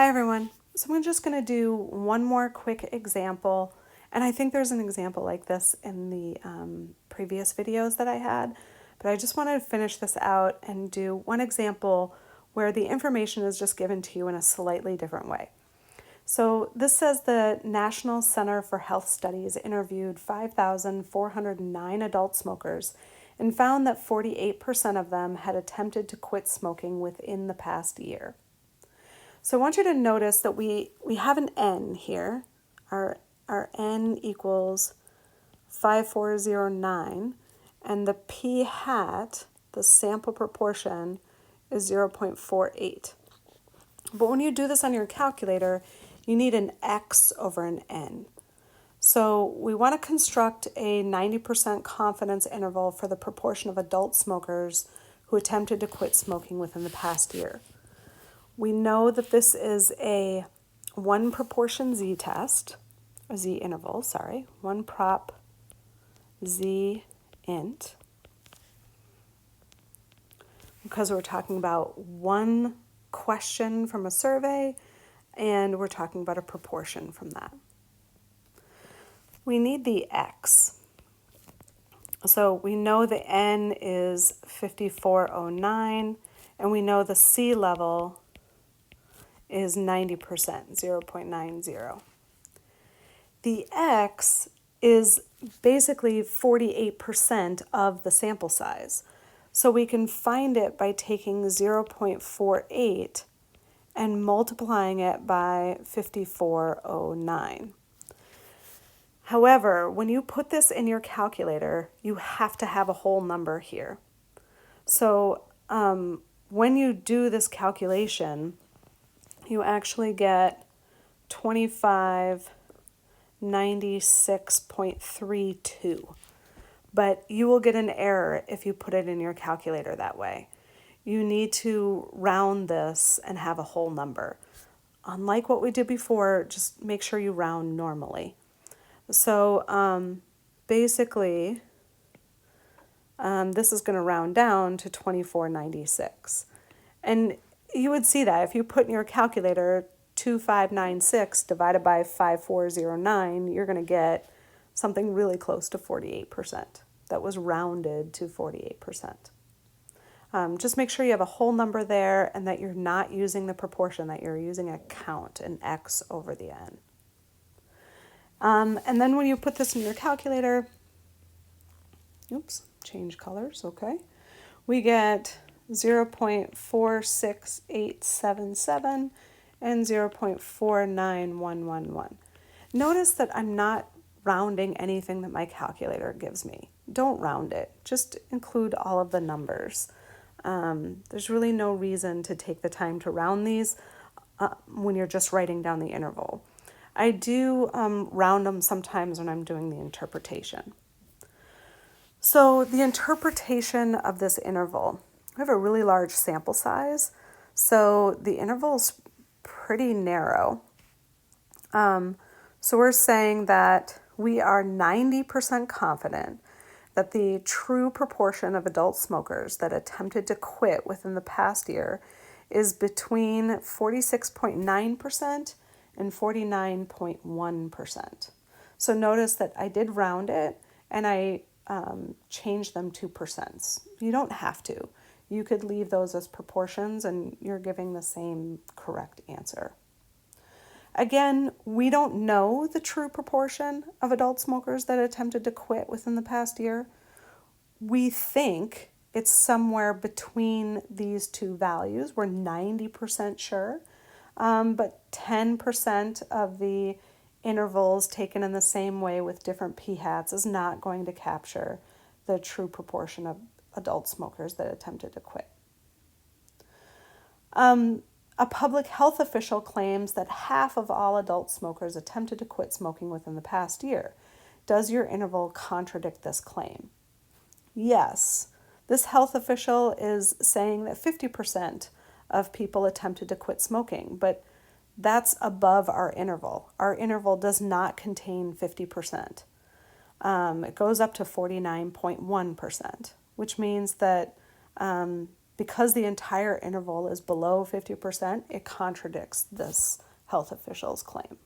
Hi everyone. So I'm just going to do one more quick example, and I think there's an example like this in the previous videos that I had, but I just wanted to finish this out and do one example where the information is just given to you in a slightly different way. So this says the National Center for Health Studies interviewed 5,409 adult smokers and found that 48% of them had attempted to quit smoking within the past year. So I want you to notice that we have an N here. Our N equals 5409, and the P hat, the sample proportion, is 0.48. But when you do this on your calculator, you need an X over an N. So we want to construct a 90% confidence interval for the proportion of adult smokers who attempted to quit smoking within the past year. We know that this is a one proportion Z test, a Z interval, one prop Z int, because we're talking about one question from a survey and we're talking about a proportion from that. We need the X. So we know the N is 5409 and we know the C level is 90%, 0.90. The X is basically 48% of the sample size. So we can find it by taking 0.48 and multiplying it by 5409. However, when you put this in your calculator, you have to have a whole number here. So when you do this calculation, you actually get 2596.32. But you will get an error if you put it in your calculator that way. You need to round this and have a whole number. Unlike what we did before, just make sure you round normally. So basically, this is going to round down to 2496. And you would see that if you put in your calculator 2596 divided by 5409, you're going to get something really close to 48%. That was rounded to 48%. Just make sure you have a whole number there and that you're not using the proportion, that you're using a count, an X over the N. And then when you put this in your calculator, change colors, okay. We get 0.46877 and 0.49111. Notice that I'm not rounding anything that my calculator gives me. Don't round it. Just include all of the numbers. There's really no reason to take the time to round these when you're just writing down the interval. I do round them sometimes when I'm doing the interpretation. So the interpretation of this interval, we have a really large sample size, so the interval is pretty narrow. So we're saying that we are 90% confident that the true proportion of adult smokers that attempted to quit within the past year is between 46.9% and 49.1%. So notice that I did round it and I changed them to percents. You don't have to. You could leave those as proportions and you're giving the same correct answer. Again, we don't know the true proportion of adult smokers that attempted to quit within the past year. We think it's somewhere between these two values. We're 90% sure, but 10% of the intervals taken in the same way with different p-hats is not going to capture the true proportion of adult smokers that attempted to quit. A public health official claims that half of all adult smokers attempted to quit smoking within the past year. Does your interval contradict this claim? Yes. This health official is saying that 50% of people attempted to quit smoking, but that's above our interval. Our interval does not contain 50%. It goes up to 49.1%, which means that because the entire interval is below 50%, it contradicts this health official's claim.